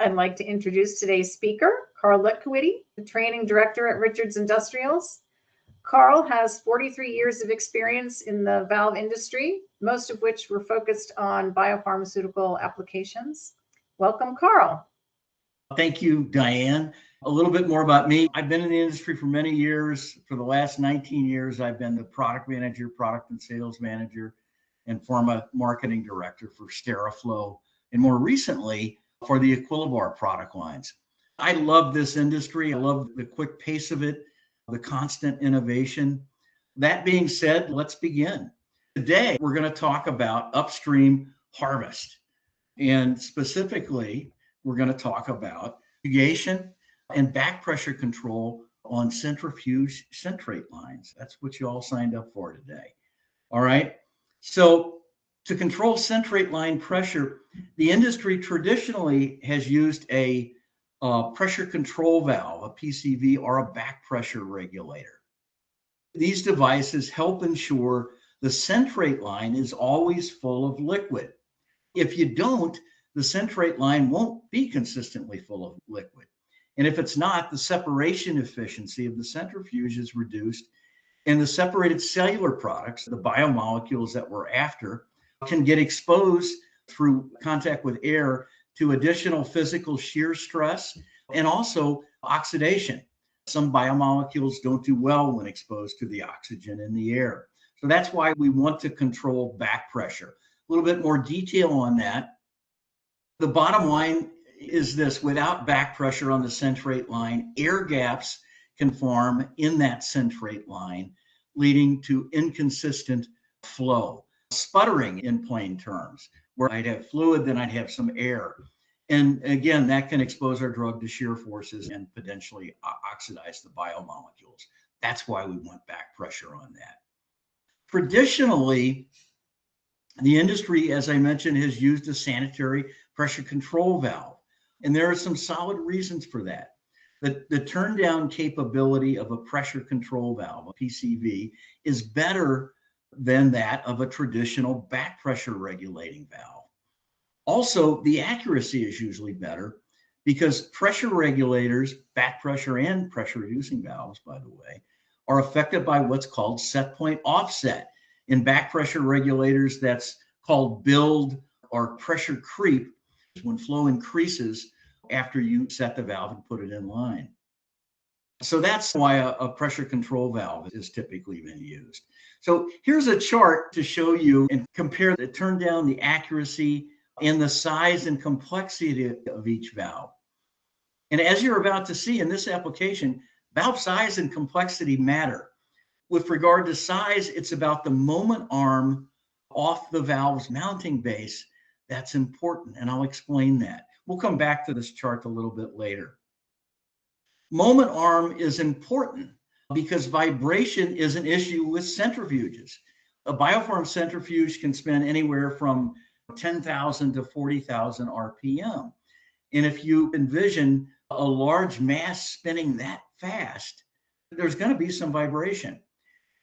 I'd like to introduce today's speaker, Karl Lutkewitte, the Training Director at Richards Industrials. Karl has 43 years of experience in the valve industry, most of which were focused on biopharmaceutical applications. Welcome, Karl. Thank you, Diane. A little bit more about me. I've been in the industry for many years. For the last 19 years, I've been the product manager, product and sales manager, and pharma marketing director for Steriflow, and more recently for the Equilibar product lines. I love this industry. I love the quick pace of it, the constant innovation. That being said, let's begin. Today, we're going to talk about upstream harvest. And specifically, we're going to talk about irrigation and back pressure control on centrifuge Centrate lines. That's what you all signed up for today. All right. So to control Centrate line pressure, the industry traditionally has used a pressure control valve, a PCV, or a back pressure regulator. These devices help ensure the Centrate line is always full of liquid. If you don't, the Centrate line won't be consistently full of liquid. And if it's not, the separation efficiency of the centrifuge is reduced, and the separated cellular products, the biomolecules that we're after, can get exposed through contact with air to additional physical shear stress and also oxidation. Some biomolecules don't do well when exposed to the oxygen in the air. So that's why we want to control back pressure. A little bit more detail on that. The bottom line is this: without back pressure on the centrate line, air gaps can form in that centrate line, leading to inconsistent flow. Sputtering in plain terms, where I'd have fluid, then I'd have some air. And again, that can expose our drug to shear forces and potentially oxidize the biomolecules. That's why we want back pressure on that. Traditionally, the industry, as I mentioned, has used a sanitary pressure control valve. And there are some solid reasons for that. The turn down capability of a pressure control valve, a PCV, is better than that of a traditional back pressure regulating valve. Also, the accuracy is usually better because pressure regulators, back pressure and pressure reducing valves, by the way, are affected by what's called set point offset. In back pressure regulators, that's called build or pressure creep, when flow increases after you set the valve and put it in line. So that's why a pressure control valve is typically been used. So here's a chart to show you and compare the turn down, the accuracy, and the size and complexity of each valve. And as you're about to see in this application, valve size and complexity matter. With regard to size, it's about the moment arm off the valve's mounting base that's important, and I'll explain that. We'll come back to this chart a little bit later. Moment arm is important because vibration is an issue with centrifuges. A biopharm centrifuge can spin anywhere from 10,000 to 40,000 RPM. And if you envision a large mass spinning that fast, there's going to be some vibration.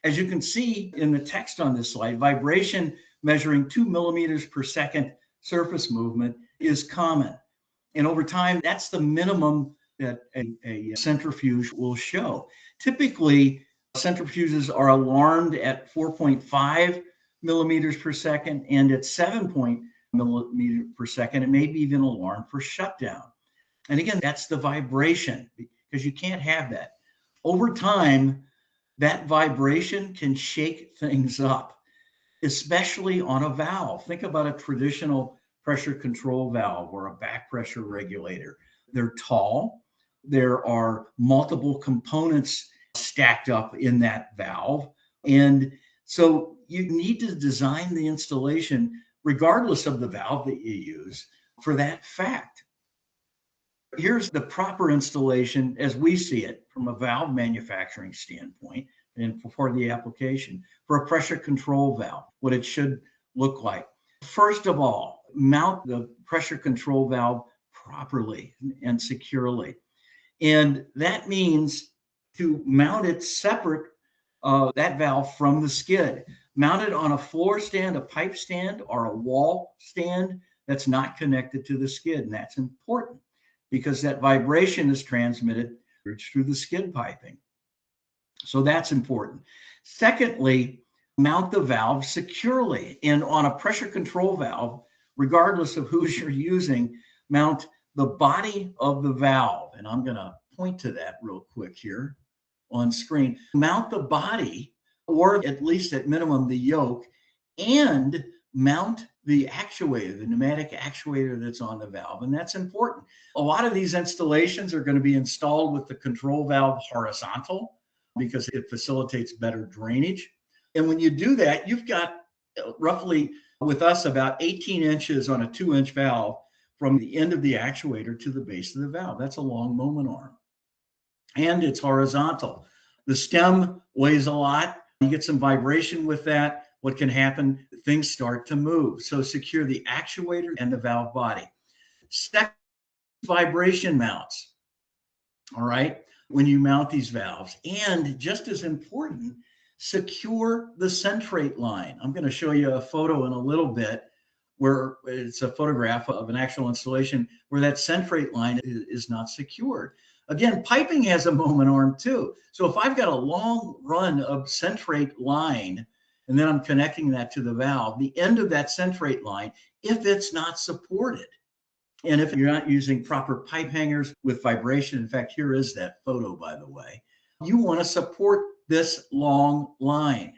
As you can see in the text on this slide, vibration measuring 2 millimeters per second surface movement is common. And over time, that's the minimum that a centrifuge will show. Typically, centrifuges are alarmed at 4.5 millimeters per second and at 7 millimeters per second. It may be even alarmed for shutdown. And again, that's the vibration, because you can't have that. Over time, that vibration can shake things up, especially on a valve. Think about a traditional pressure control valve or a back pressure regulator. They're tall. There are multiple components stacked up in that valve. And so you need to design the installation, regardless of the valve that you use, for that fact. Here's the proper installation as we see it from a valve manufacturing standpoint and for the application for a pressure control valve, what it should look like. First of all, mount the pressure control valve properly and securely. And that means to mount it separate, that valve from the skid. Mount it on a floor stand, a pipe stand, or a wall stand that's not connected to the skid. And that's important because that vibration is transmitted through the skid piping. So that's important. Secondly, mount the valve securely. And on a pressure control valve, regardless of who you're using, mount the body of the valve. And I'm going to point to that real quick here on screen. Mount the body, or at least at minimum the yoke, and mount the actuator, the pneumatic actuator that's on the valve. And that's important. A lot of these installations are going to be installed with the control valve horizontal because it facilitates better drainage. And when you do that, you've got roughly, with us, about 18 inches on a 2-inch valve from the end of the actuator to the base of the valve. That's a long moment arm. And it's horizontal. The stem weighs a lot. You get some vibration with that. What can happen? Things start to move. So secure the actuator and the valve body. Second, vibration mounts. All right, when you mount these valves. And just as important, secure the Centrate line. I'm going to show you a photo in a little bit where it's a photograph of an actual installation where that Centrate line is not secured. Again, piping has a moment arm too. So if I've got a long run of Centrate line, and then I'm connecting that to the valve, the end of that Centrate line, if it's not supported, and if you're not using proper pipe hangers with vibration, in fact, here is that photo, by the way, you want to support this long line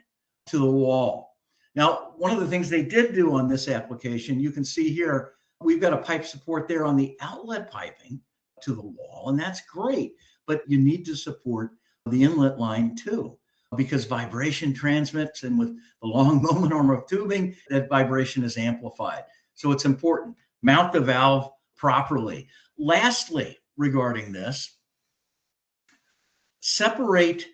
to the wall. Now, one of the things they did do on this application, you can see here, we've got a pipe support there on the outlet piping to the wall, and that's great, but you need to support the inlet line too, because vibration transmits, and with the long moment arm of tubing, that vibration is amplified. So it's important. Mount the valve properly. Lastly, regarding this, separate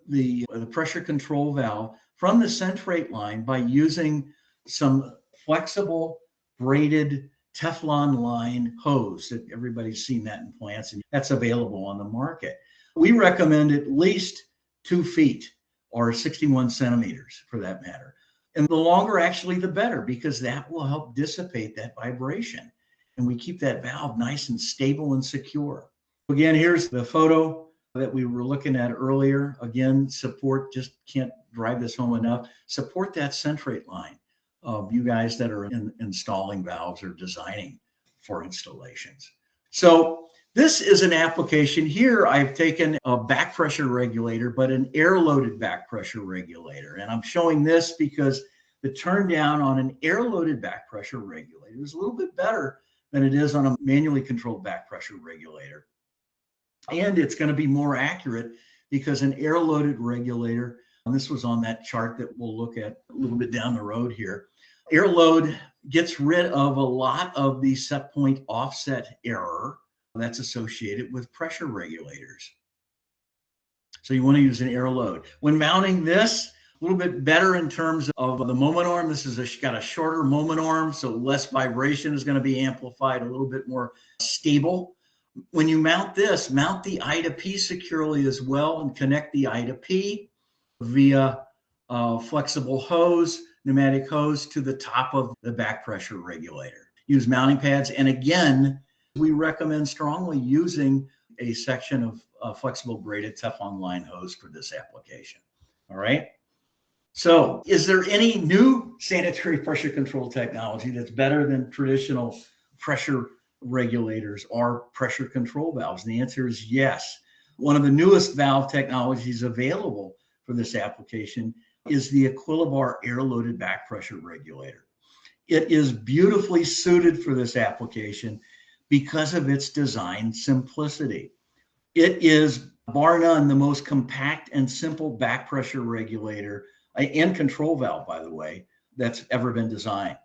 the pressure control valve from the Centrate line by using some flexible braided Teflon line hose. That everybody's seen that in plants, and that's available on the market. We recommend at least 2 feet or 61 centimeters for that matter. And the longer, actually, the better, because that will help dissipate that vibration. And we keep that valve nice and stable and secure. Again, here's the photo that we were looking at earlier. Again, support, just can't drive this home enough. Support that Centrate line of you guys that are installing valves or designing for installations. So this is an application here. I've taken a back pressure regulator, but an air-loaded back pressure regulator. And I'm showing this because the turn down on an air-loaded back pressure regulator is a little bit better than it is on a manually controlled back pressure regulator. And it's going to be more accurate because an air-loaded regulator, and this was on that chart that we'll look at a little bit down the road here, air load gets rid of a lot of the set point offset error that's associated with pressure regulators. So you want to use an air load. When mounting this, a little bit better in terms of the moment arm. This is got a shorter moment arm, so less vibration is going to be amplified, a little bit more stable. When you mount this, mount the I to P securely as well, and connect the I to P via flexible hose, pneumatic hose, to the top of the back pressure regulator. Use mounting pads. And again, we recommend strongly using a section of flexible braided Teflon line hose for this application. All right. So is there any new sanitary pressure control technology that's better than traditional pressure regulators or pressure control valves? And the answer is yes. One of the newest valve technologies available for this application is the Equilibar air-loaded back pressure regulator. It is beautifully suited for this application because of its design simplicity. It is, bar none, the most compact and simple back pressure regulator and control valve, by the way, that's ever been designed.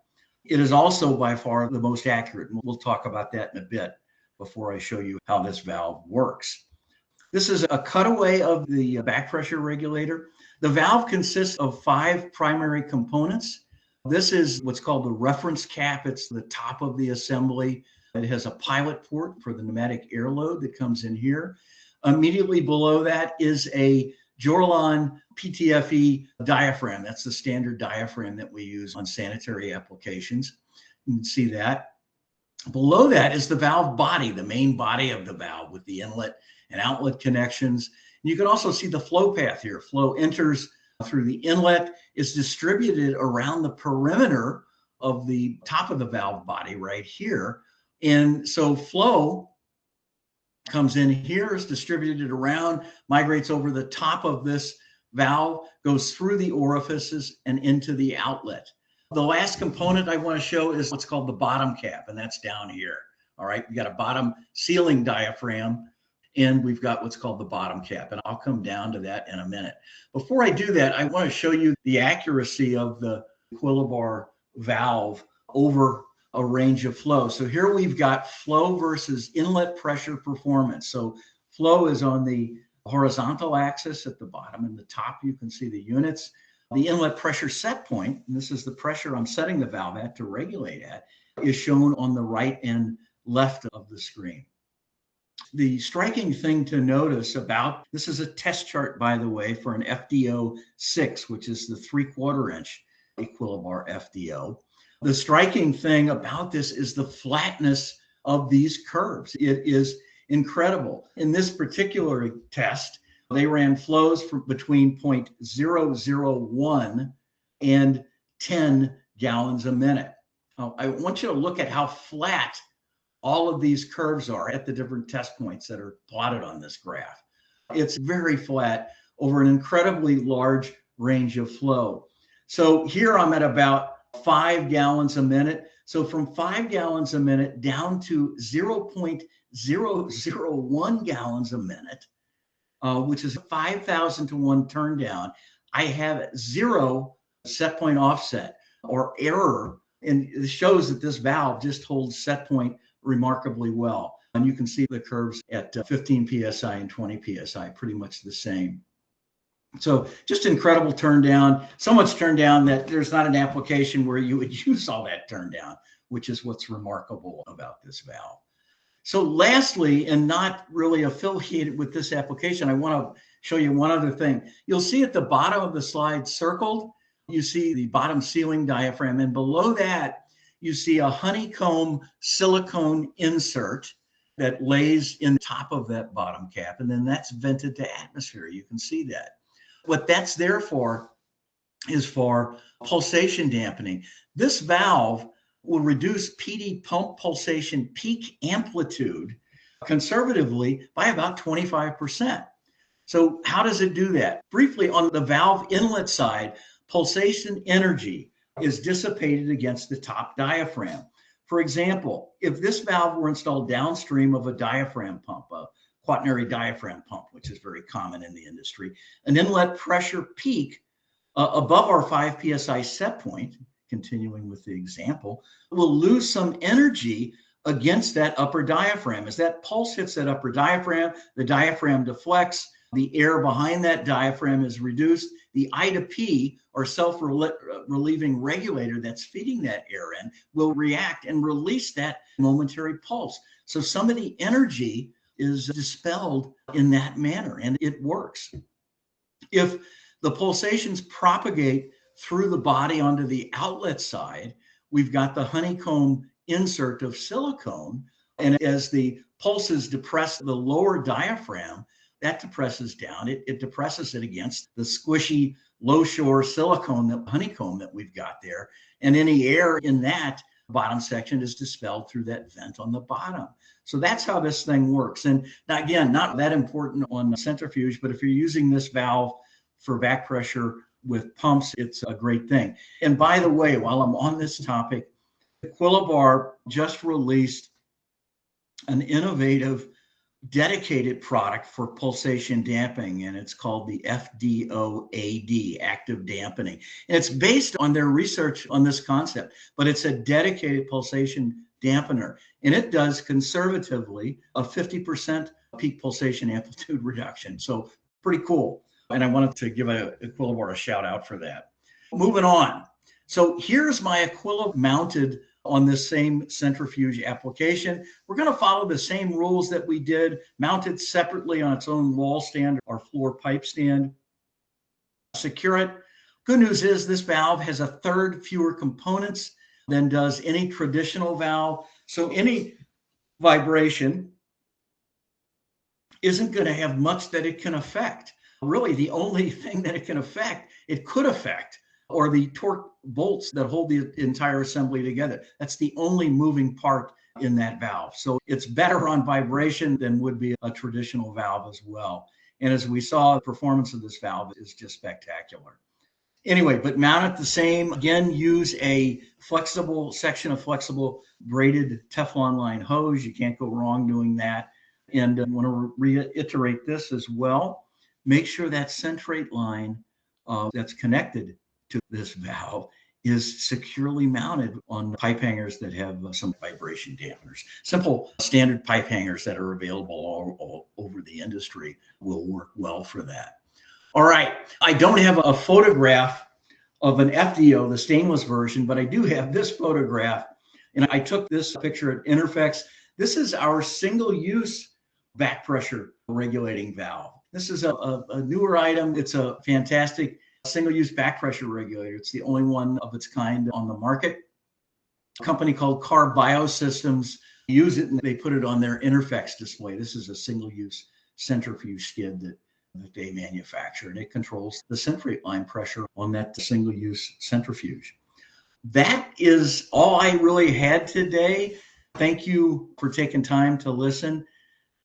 It is also by far the most accurate, and we'll talk about that in a bit before I show you how this valve works. This is a cutaway of the back pressure regulator. The valve consists of 5 primary components. This is what's called the reference cap. It's the top of the assembly. It has a pilot port for the pneumatic air load that comes in here. Immediately below that is a Jorlon PTFE diaphragm. That's the standard diaphragm that we use on sanitary applications. You can see that. Below that is the valve body, the main body of the valve with the inlet and outlet connections. And you can also see the flow path here. Flow enters through the inlet, is distributed around the perimeter of the top of the valve body right here. And so flow comes in here, is distributed around, migrates over the top of this valve, goes through the orifices and into the outlet. The last component I want to show is what's called the bottom cap, and that's down here. All right, we got a bottom sealing diaphragm, and we've got what's called the bottom cap, and I'll come down to that in a minute. Before I do that, I want to show you the accuracy of the Equilibar valve over a range of flow. So here we've got flow versus inlet pressure performance. So flow is on the horizontal axis at the bottom, and the top you can see the units. The inlet pressure set point, and this is the pressure I'm setting the valve at to regulate at, is shown on the right and left of the screen. The striking thing to notice about this is a test chart, by the way, for an FDO6, which is the 3/4 inch Equilibar FDO. The striking thing about this is the flatness of these curves. It is incredible. In this particular test, they ran flows for between 0.001 and 10 gallons a minute. Now, I want you to look at how flat all of these curves are at the different test points that are plotted on this graph. It's very flat over an incredibly large range of flow. So here I'm at about 5 gallons a minute. So from 5 gallons a minute down to 0.001 gallons a minute, which is 5,000 to 1 turn down, I have 0 set point offset or error. And it shows that this valve just holds set point remarkably well. And you can see the curves at 15 PSI and 20 PSI, pretty much the same. So just incredible turn down, so much turn down that there's not an application where you would use all that turn down, which is what's remarkable about this valve. So lastly, and not really affiliated with this application, I want to show you one other thing. You'll see at the bottom of the slide circled, you see the bottom sealing diaphragm, and below that, you see a honeycomb silicone insert that lays in top of that bottom cap, and then that's vented to atmosphere. You can see that. What that's there for is for pulsation dampening. This valve will reduce PD pump pulsation peak amplitude conservatively by about 25%. So how does it do that? Briefly, on the valve inlet side, pulsation energy is dissipated against the top diaphragm. For example, if this valve were installed downstream of a diaphragm pump, a quaternary diaphragm pump, which is very common in the industry, an inlet pressure peak above our 5 PSI set point, continuing with the example, will lose some energy against that upper diaphragm. As that pulse hits that upper diaphragm, the diaphragm deflects, the air behind that diaphragm is reduced. The I to P, or self-relieving regulator that's feeding that air in, will react and release that momentary pulse. So some of the energy is dispelled in that manner, and it works. If the pulsations propagate through the body onto the outlet side, we've got the honeycomb insert of silicone, and as the pulses depress the lower diaphragm, that depresses down. It depresses it against the squishy low shore silicone, that honeycomb that we've got there. And any air in that bottom section is dispelled through that vent on the bottom. So that's how this thing works. And now, again, not that important on centrifuge, but if you're using this valve for back pressure with pumps, it's a great thing. And by the way, while I'm on this topic, Equilibar just released an innovative dedicated product for pulsation damping, and it's called the FDOAD, active dampening. And it's based on their research on this concept, but it's a dedicated pulsation dampener, and it does conservatively a 50% peak pulsation amplitude reduction. So pretty cool. And I wanted to give Equilibar a shout out for that. Moving on. So here's my Equilibar mounted on this same centrifuge application. We're going to follow the same rules that we did, mounted separately on its own wall stand or floor pipe stand. Secure it. Good news is this valve has 1/3 fewer components than does any traditional valve. So any vibration isn't going to have much that it can affect. Really, the only thing that it could affect, are the torque bolts that hold the entire assembly together. That's the only moving part in that valve. So it's better on vibration than would be a traditional valve as well. And as we saw, the performance of this valve is just spectacular. Anyway, but mount it the same. Again, use a flexible section of flexible braided Teflon line hose. You can't go wrong doing that. And I want to reiterate this as well. Make sure that centrate line that's connected to this valve is securely mounted on pipe hangers that have some vibration dampeners. Simple standard pipe hangers that are available all over the industry will work well for that. All right, I don't have a photograph of an FDO, the stainless version, but I do have this photograph. And I took this picture at Interflex. This is our single-use back pressure regulating valve. This is a newer item. It's a fantastic single-use back pressure regulator. It's the only one of its kind on the market. A company called Karl Biosystems use it, and they put it on their Interflex display. This is a single-use centrifuge skid that they manufacture, and it controls the Centrate line pressure on that single-use centrifuge. That is all I really had today. Thank you for taking time to listen.